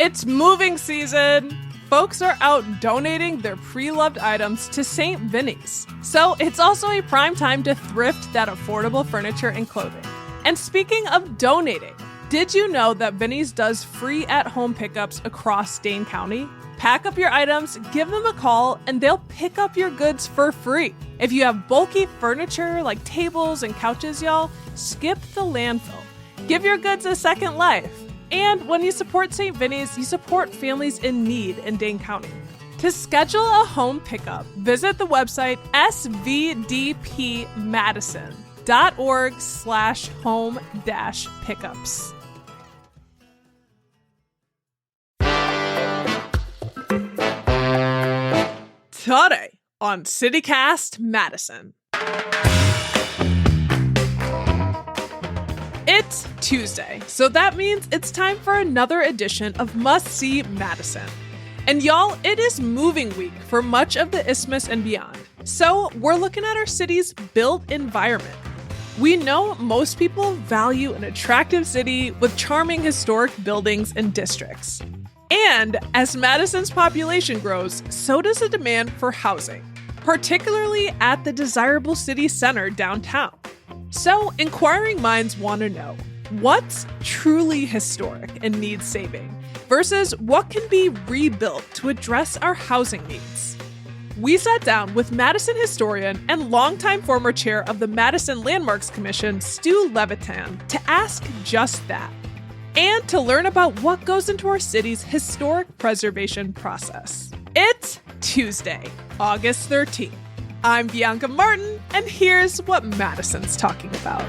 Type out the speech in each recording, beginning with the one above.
It's moving season! Folks are out donating their pre-loved items to St. Vinny's. So it's also a prime time to thrift that affordable furniture and clothing. And speaking of donating, did you know that Vinny's does free at-home pickups across Dane County? Pack up your items, give them a call, and they'll pick up your goods for free. If you have bulky furniture like tables and couches, y'all, skip the landfill. Give your goods a second life. And when you support St. Vinny's, you support families in need in Dane County. To schedule a home pickup, visit the website svdpmadison.org/home-pickups. Today on CityCast Madison. It's Tuesday, so that means it's time for another edition of Must See Madison. And y'all, it is moving week for much of the Isthmus and beyond. So we're looking at our city's built environment. We know most people value an attractive city with charming historic buildings and districts. And as Madison's population grows, so does the demand for housing, particularly at the desirable city center downtown. So inquiring minds want to know, what's truly historic and needs saving versus what can be rebuilt to address our housing needs? We sat down with Madison historian and longtime former chair of the Madison Landmarks Commission, Stu Levitan, to ask just that, and to learn about what goes into our city's historic preservation process. It's Tuesday, August 13th. I'm Bianca Martin, and here's what Madison's talking about.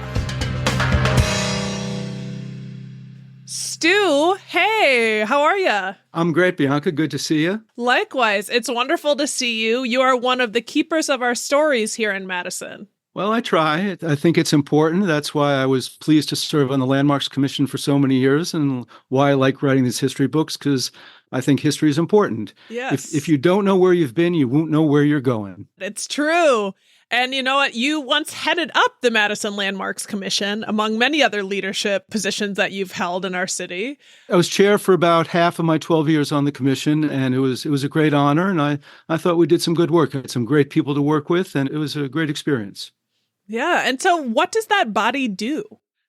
Stu, hey, how are you? I'm great, Bianca. Good to see you. Likewise. It's wonderful to see you. You are one of the keepers of our stories here in Madison. Well, I try. I think it's important. That's why I was pleased to serve on the Landmarks Commission for so many years and why I like writing these history books, because I think history is important. Yes. If you don't know where you've been, you won't know where you're going. It's true. And you know what? You once headed up the Madison Landmarks Commission, among many other leadership positions that you've held in our city. I was chair for about half of my 12 years on the commission, and it was a great honor, and I thought we did some good work. I had some great people to work with, and it was a great experience. Yeah. And so what does that body do?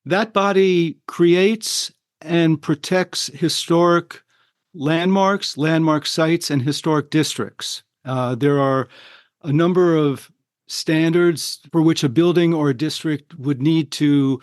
That body creates and protects historic landmarks, landmark sites, and historic districts. There are a number of standards for which a building or a district would need to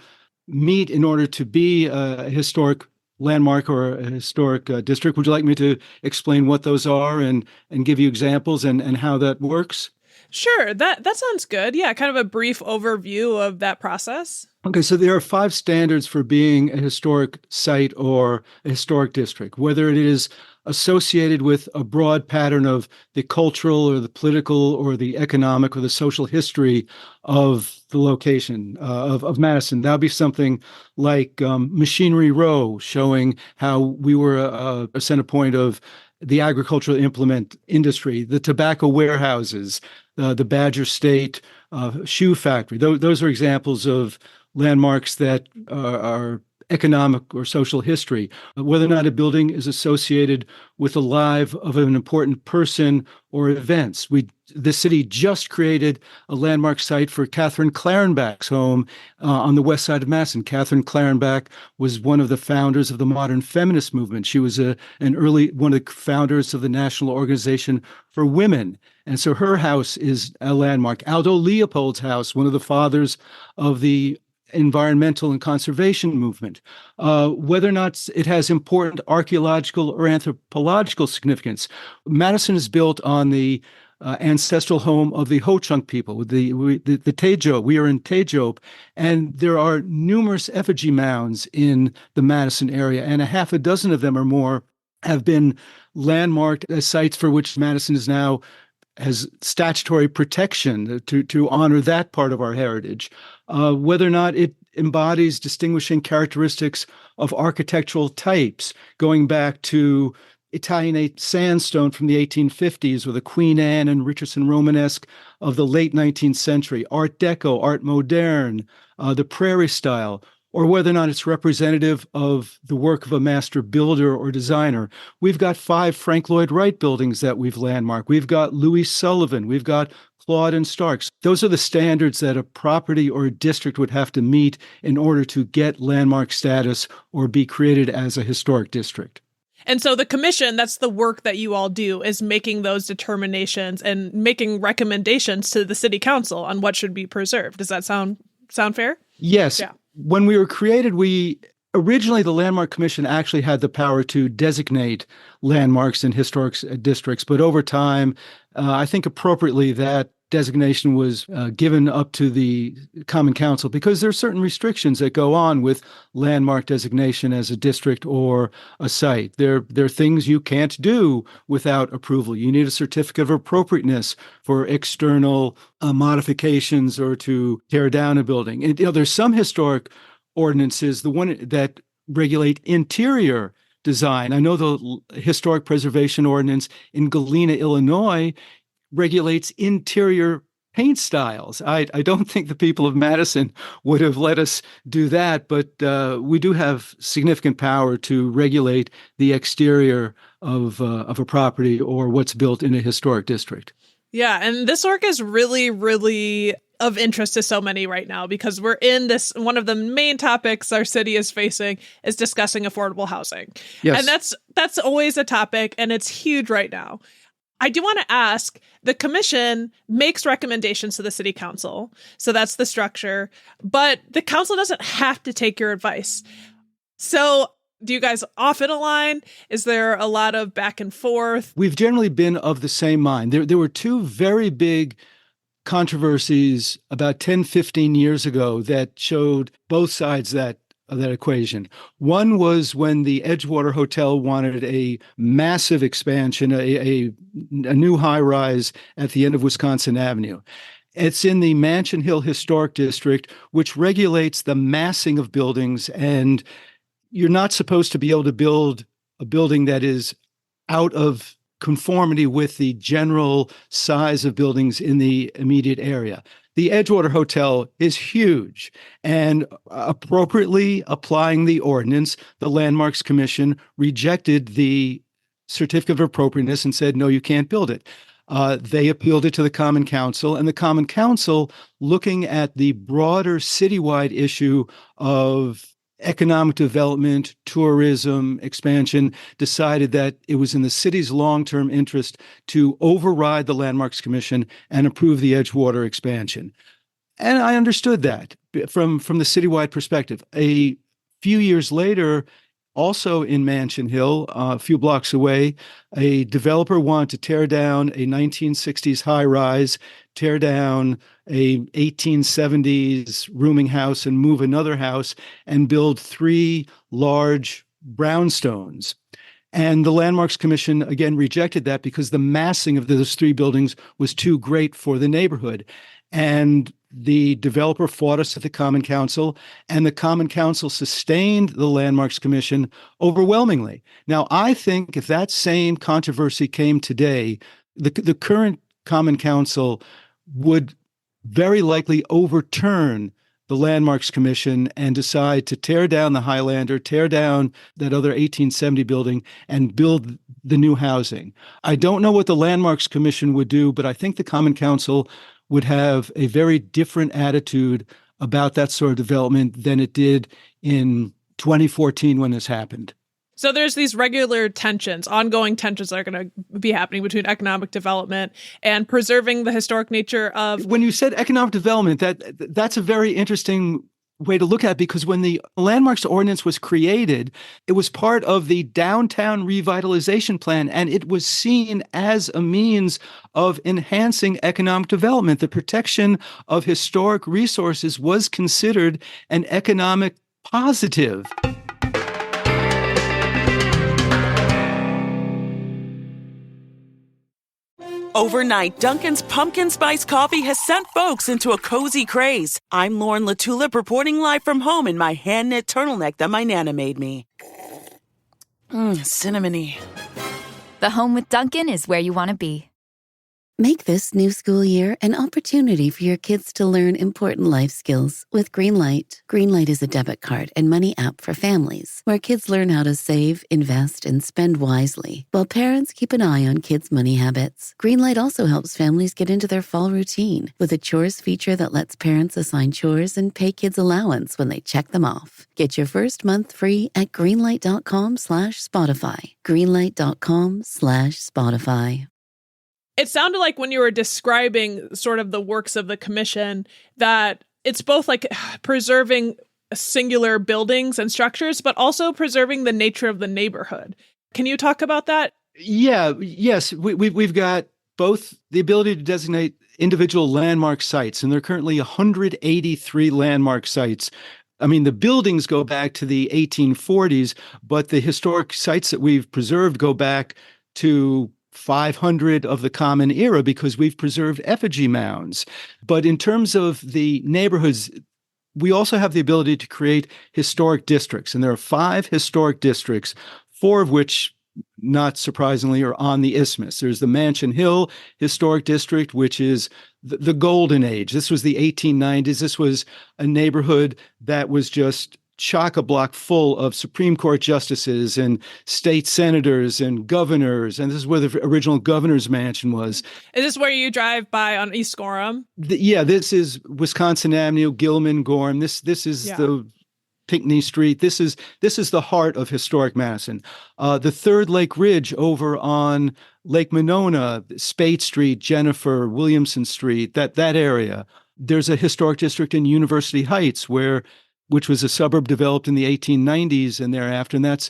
meet in order to be a historic landmark or a historic district. Would you like me to explain what those are and give you examples and how that works? Sure, that sounds good. Yeah, kind of a brief overview of that process. Okay, so there are 5 standards for being a historic site or a historic district, whether it is associated with a broad pattern of the cultural or the political or the economic or the social history of the location of Madison. That would be something like Machinery Row, showing how we were a center point of the agricultural implement industry, the tobacco warehouses, the Badger State shoe factory. Those are examples of landmarks that are economic or social history. Whether or not a building is associated with the life of an important person or events. The city just created a landmark site for Catherine Clarenbach's home on the west side of Madison. Catherine Clarenbach was one of the founders of the modern feminist movement. She was one of the founders of the National Organization for Women. And so her house is a landmark. Aldo Leopold's house, one of the fathers of the environmental and conservation movement, whether or not it has important archaeological or anthropological significance. Madison is built on the ancestral home of the Ho-Chunk people, the Tejo. We are in Tejope, and there are numerous effigy mounds in the Madison area, and a half a dozen of them or more have been landmarked as sites for which Madison is now has statutory protection to honor that part of our heritage. Whether or not it embodies distinguishing characteristics of architectural types, going back to Italianate sandstone from the 1850s, or the Queen Anne and Richardson Romanesque of the late 19th century, Art Deco, Art Moderne, the Prairie style, or whether or not it's representative of the work of a master builder or designer. We've got 5 Frank Lloyd Wright buildings that we've landmarked. We've got Louis Sullivan. We've got Claude and Starks. Those are the standards that a property or a district would have to meet in order to get landmark status or be created as a historic district. And so the commission, that's the work that you all do, is making those determinations and making recommendations to the city council on what should be preserved. Does that sound fair? Yes. Yeah. When we were created, originally the Landmark Commission actually had the power to designate landmarks in historic districts, but over time, I think appropriately that designation was given up to the Common Council because there are certain restrictions that go on with landmark designation as a district or a site. There are things you can't do without approval. You need a certificate of appropriateness for external modifications or to tear down a building. And, there's some historic ordinances, the one that regulate interior design. I know the Historic Preservation Ordinance in Galena, Illinois, regulates interior paint styles. I don't think the people of Madison would have let us do that, but we do have significant power to regulate the exterior of a property or what's built in a historic district. Yeah, and this work is really, really of interest to so many right now because we're in this, one of the main topics our city is facing is discussing affordable housing. Yes. And that's always a topic, and it's huge right now. I do want to ask, the commission makes recommendations to the city council, so that's the structure, but the council doesn't have to take your advice. So do you guys often align? Is there a lot of back and forth? We've generally been of the same mind. There were 2 very big controversies about 10, 15 years ago that showed both sides of that equation. One was when the Edgewater Hotel wanted a massive expansion, a new high-rise at the end of Wisconsin Avenue. It's in the Mansion Hill Historic District, which regulates the massing of buildings, and you're not supposed to be able to build a building that is out of conformity with the general size of buildings in the immediate area. The Edgewater Hotel is huge, and appropriately applying the ordinance, the Landmarks Commission rejected the certificate of appropriateness and said, no, you can't build it. They appealed it to the Common Council, and the Common Council, looking at the broader citywide issue of economic development, tourism, expansion, decided that it was in the city's long-term interest to override the Landmarks Commission and approve the Edgewater expansion. And I understood that from the citywide perspective. A few years later, also in Mansion Hill, a few blocks away, a developer wanted to tear down a 1960s high-rise, tear down a 1870s rooming house and move another house and build 3 large brownstones. And the Landmarks Commission, again, rejected that because the massing of those 3 buildings was too great for the neighborhood. And the developer fought us at the Common Council, and the Common Council sustained the Landmarks Commission overwhelmingly. Now, I think if that same controversy came today, the current Common Council would very likely overturn the Landmarks Commission and decide to tear down the Highlander, tear down that other 1870 building, and build the new housing. I don't know what the Landmarks Commission would do, but I think the Common Council would have a very different attitude about that sort of development than it did in 2014 when this happened. So there's these regular tensions, ongoing tensions that are going to be happening between economic development and preserving the historic nature of... When you said economic development, that's a very interesting way to look at it, because when the Landmarks Ordinance was created, it was part of the downtown revitalization plan, and it was seen as a means of enhancing economic development. The protection of historic resources was considered an economic positive. Overnight, Dunkin's Pumpkin Spice Coffee has sent folks into a cozy craze. I'm Lauren LaTulip reporting live from home in my hand-knit turtleneck that my Nana made me. Cinnamony. The home with Dunkin' is where you want to be. Make this new school year an opportunity for your kids to learn important life skills with Greenlight. Greenlight is a debit card and money app for families where kids learn how to save, invest, and spend wisely, while parents keep an eye on kids' money habits. Greenlight also helps families get into their fall routine with a chores feature that lets parents assign chores and pay kids allowance when they check them off. Get your first month free at greenlight.com/Spotify. Greenlight.com/Spotify. It sounded like when you were describing sort of the works of the commission that it's both like preserving singular buildings and structures, but also preserving the nature of the neighborhood. Can you talk about that? Yes. We've got both the ability to designate individual landmark sites, and there are currently 183 landmark sites. I mean, the buildings go back to the 1840s, but the historic sites that we've preserved go back to 500 of the Common Era because we've preserved effigy mounds. But in terms of the neighborhoods, we also have the ability to create historic districts. And there are 5 historic districts, 4 of which, not surprisingly, are on the Isthmus. There's the Mansion Hill Historic District, which is the golden age. This was the 1890s. This was a neighborhood that was just chock-a-block full of Supreme Court justices and state senators and governors. And this is where the original governor's mansion was. Is this where you drive by on East Gorham? This is Wisconsin Avenue, Gilman, Gorham. This is the Pinckney Street. This is the heart of historic Madison. The Third Lake Ridge over on Lake Monona, Spade Street, Jennifer, Williamson Street, that area. There's a historic district in University Heights which was a suburb developed in the 1890s and thereafter, and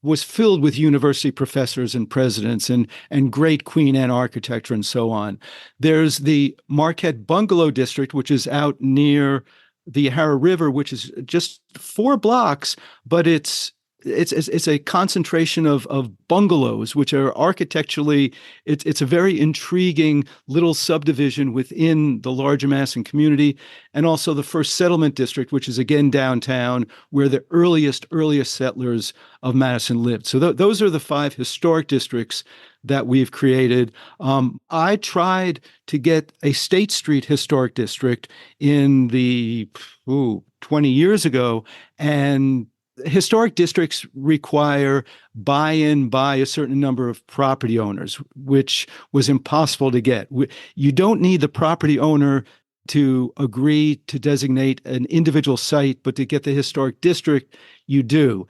was filled with university professors and presidents and great Queen Anne architecture and so on. There's the Marquette Bungalow District, which is out near the Yarra River, which is just 4 blocks, but it's a concentration of bungalows, which are architecturally, it's a very intriguing little subdivision within the larger Madison community, and also the first settlement district, which is again downtown, where the earliest settlers of Madison lived. So those are the 5 historic districts that we've created. I tried to get a State Street historic district in the 20 years ago, and historic districts require buy-in by a certain number of property owners, which was impossible to get. You don't need the property owner to agree to designate an individual site, but to get the historic district, you do.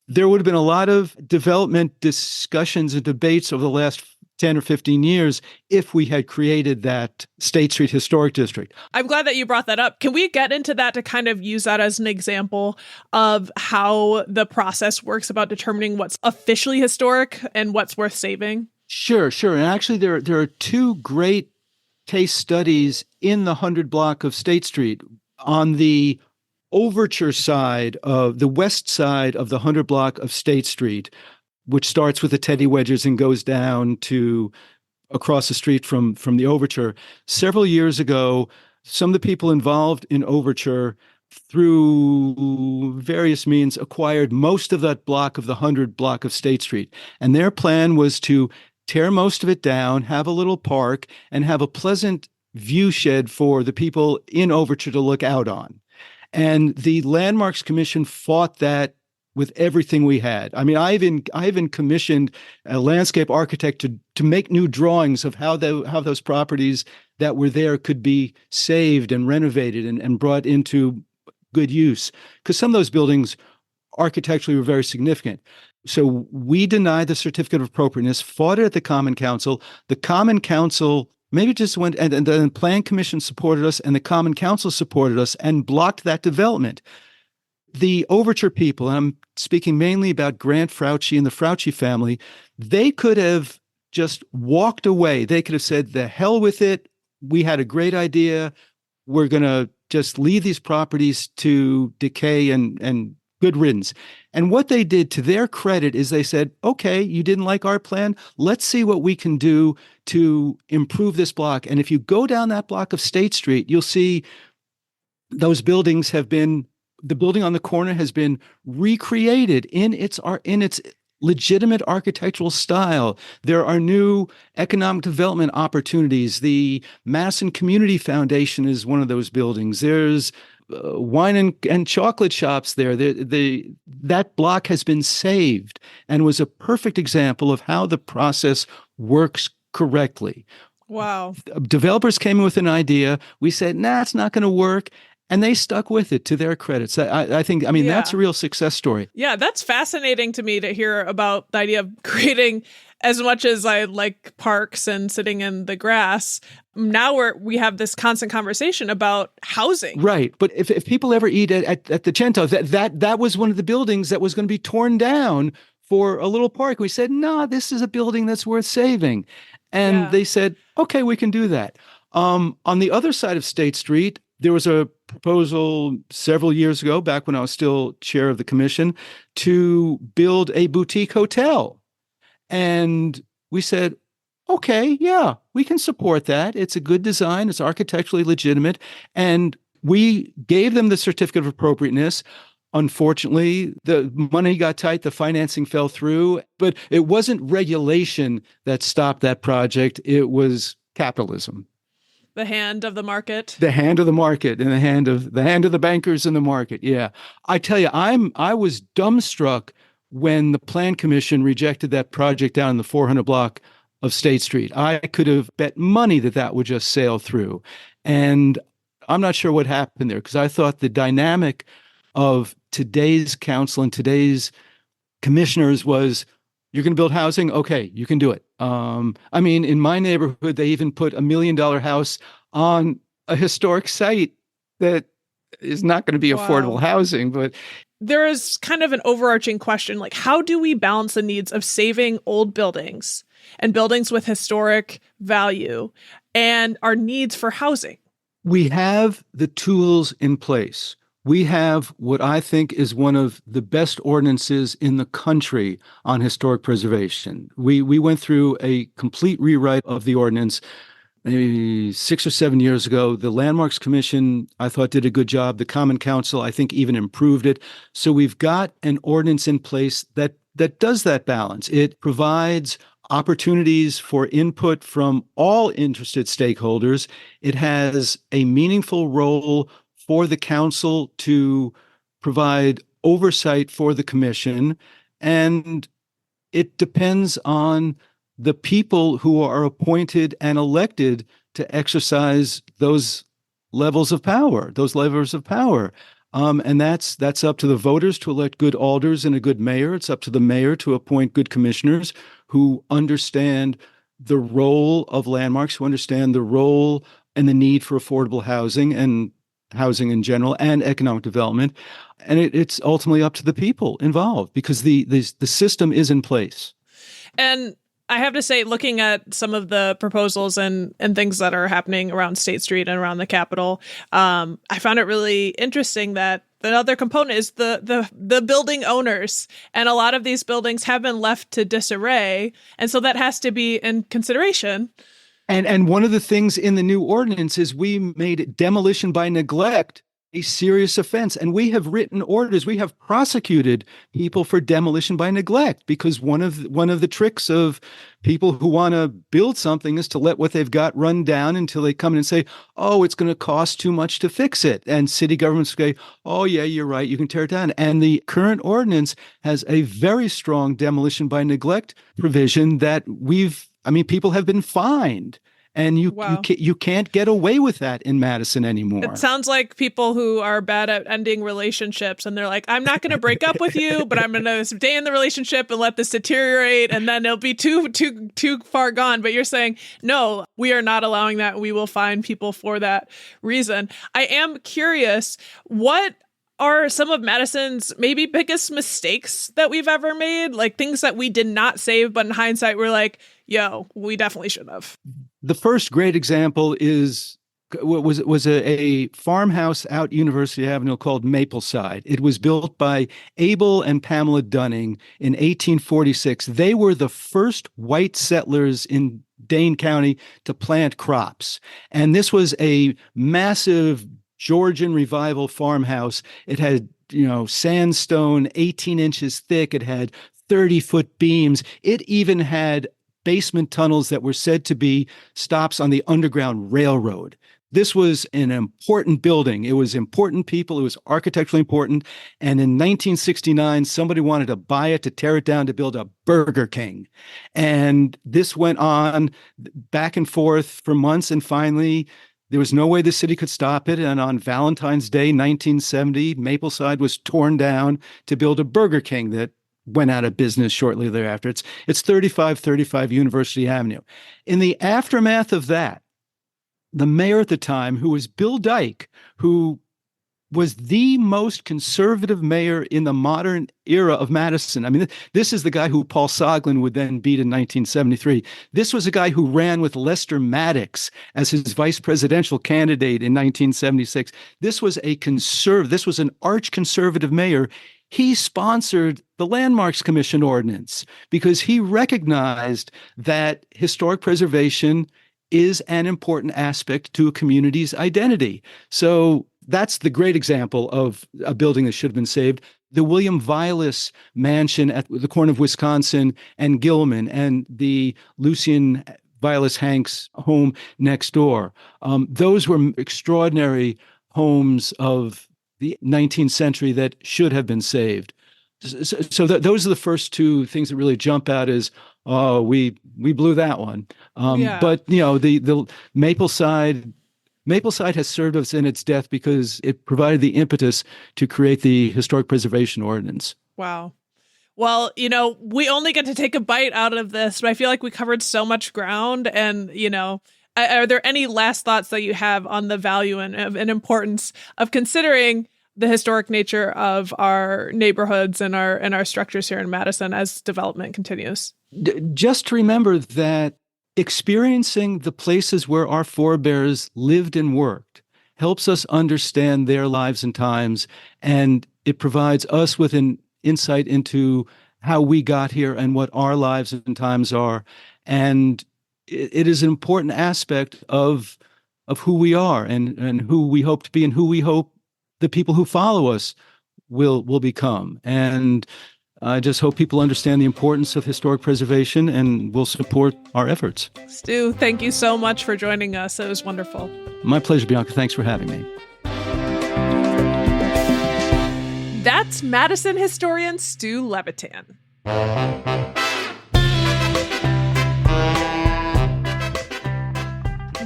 There would have been a lot of development discussions and debates over the last 10 or 15 years if we had created that State Street Historic District. I'm glad that you brought that up. Can we get into that to kind of use that as an example of how the process works about determining what's officially historic and what's worth saving? Sure. And actually, there are 2 great case studies in the 100 block of State Street. On the overture side of the west side of the 100 block of State Street, which starts with the Teddy Wedgers and goes down to across the street from the Overture. Several years ago, some of the people involved in Overture, through various means, acquired most of that block of the 100 block of State Street. And their plan was to tear most of it down, have a little park, and have a pleasant view shed for the people in Overture to look out on. And the Landmarks Commission fought that with everything we had. I mean, I even commissioned a landscape architect to make new drawings of how those properties that were there could be saved and renovated and brought into good use. Because some of those buildings architecturally were very significant. So we denied the certificate of appropriateness, fought it at the Common Council. The Common Council maybe just went, and then the Plan Commission supported us, and the Common Council supported us and blocked that development. The Overture people, and I'm speaking mainly about Grant Fauci and the Fauci family, they could have just walked away. They could have said, the hell with it. We had a great idea. We're going to just leave these properties to decay and good riddance. And what they did, to their credit, is they said, okay, you didn't like our plan. Let's see what we can do to improve this block. And if you go down that block of State Street, you'll see those buildings have been, the building on the corner has been recreated in its legitimate architectural style. There are new economic development opportunities. The Madison Community Foundation is one of those buildings. There's wine and chocolate shops there. That block has been saved and was a perfect example of how the process works correctly. Wow. Developers came in with an idea. We said, nah, it's not going to work. And they stuck with it, to their credits. I think, that's a real success story. Yeah, that's fascinating to me to hear about the idea of creating, as much as I like parks and sitting in the grass. Now we have this constant conversation about housing. Right. But if people ever eat at the Cento, that was one of the buildings that was going to be torn down for a little park. We said, no, this is a building that's worth saving. And they said, okay, we can do that. On the other side of State Street, there was a proposal several years ago, back when I was still chair of the commission, to build a boutique hotel. And we said, okay, yeah, we can support that. It's a good design. It's architecturally legitimate. And we gave them the certificate of appropriateness. Unfortunately, the money got tight, the financing fell through, but it wasn't regulation that stopped that project. It was capitalism. The hand of the market. The hand of the market, and the hand of the bankers in the market. Yeah. I tell you, I was dumbstruck when the Plan Commission rejected that project down in the 400 block of State Street. I could have bet money that would just sail through. And I'm not sure what happened there, because I thought the dynamic of today's council and today's commissioners was, you're going to build housing? Okay, you can do it. In my neighborhood, they even put $1 million house on a historic site that is not going to be affordable housing. But there is kind of an overarching question, like, how do we balance the needs of saving old buildings and buildings with historic value and our needs for housing? We have the tools in place. We have what I think is one of the best ordinances in the country on historic preservation. We went through a complete rewrite of the ordinance maybe 6 or 7 years ago. The Landmarks Commission, I thought, did a good job. The Common Council, I think, even improved it. So we've got an ordinance in place that does that balance. It provides opportunities for input from all interested stakeholders. It has a meaningful role for the council to provide oversight for the commission, and it depends on the people who are appointed and elected to exercise those levels of power. And that's up to the voters to elect good alders and a good mayor. It's up to the mayor to appoint good commissioners who understand the role of landmarks, who understand the role and the need for affordable housing and housing in general and economic development. And it's ultimately up to the people involved, because the system is in place. And I have to say, looking at some of the proposals and things that are happening around State Street and around the Capitol, I found it really interesting that the other component is the building owners. And a lot of these buildings have been left to disarray. And so that has to be in consideration. And one of the things in the new ordinance is we made demolition by neglect a serious offense. And we have written orders. We have prosecuted people for demolition by neglect, because one of the tricks of people who want to build something is to let what they've got run down until they come in and say, oh, it's going to cost too much to fix it. And city governments say, oh, yeah, you're right, you can tear it down. And the current ordinance has a very strong demolition by neglect provision that people have been fined. And you can't get away with that in Madison anymore. It sounds like people who are bad at ending relationships, and they're like, I'm not going to break up with you, but I'm going to stay in the relationship and let this deteriorate, and then it'll be too far gone. But you're saying, no, we are not allowing that. We will fine people for that reason. I am curious, what are some of Madison's maybe biggest mistakes that we've ever made? Like things that we did not save, but in hindsight, we're like, yo, we definitely should have. The first great example was a farmhouse out University Avenue called Mapleside. It was built by Abel and Pamela Dunning in 1846. They were the first white settlers in Dane County to plant crops. And this was a massive Georgian revival farmhouse. It had, sandstone 18 inches thick. It had 30-foot beams. It even had basement tunnels that were said to be stops on the Underground Railroad. This was an important building. It was important people. It was architecturally important. And in 1969, somebody wanted to buy it to tear it down to build a Burger King. And this went on back and forth for months. And finally, there was no way the city could stop it. And on Valentine's Day, 1970, Mapleside was torn down to build a Burger King that went out of business shortly thereafter. It's 3535 University Avenue. In the aftermath of that, the mayor at the time, who was Bill Dyke, who was the most conservative mayor in the modern era of Madison. I mean, this is the guy who Paul Soglin would then beat in 1973. This was a guy who ran with Lester Maddox as his vice presidential candidate in 1976. This was an arch conservative mayor. He sponsored the Landmarks Commission ordinance because he recognized that historic preservation is an important aspect to a community's identity. So that's the great example of a building that should have been saved. The William Vilas mansion at the corner of Wisconsin and Gilman, and the Lucian Vilas Hanks home next door. Those were extraordinary homes of the 19th century that should have been saved. So those are the first two things that really jump out as, oh, we blew that one. But the Mapleside has served us in its death because it provided the impetus to create the Historic Preservation Ordinance. Wow. Well, we only get to take a bite out of this, but I feel like we covered so much ground. And, are there any last thoughts that you have on the value and importance of considering the historic nature of our neighborhoods and our structures here in Madison as development continues? Just to remember that experiencing the places where our forebears lived and worked helps us understand their lives and times, and it provides us with an insight into how we got here and what our lives and times are. And it is an important aspect of who we are and who we hope to be and who we hope the people who follow us will become. And I just hope people understand the importance of historic preservation and will support our efforts. Stu, thank you so much for joining us. It was wonderful. My pleasure, Bianca. Thanks for having me. That's Madison historian Stu Levitan.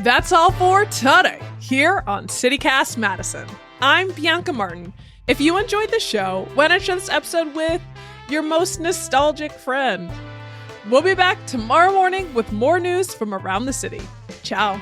That's all for today here on CityCast Madison. I'm Bianca Martin. If you enjoyed the show, why not share this episode with your most nostalgic friend? We'll be back tomorrow morning with more news from around the city. Ciao.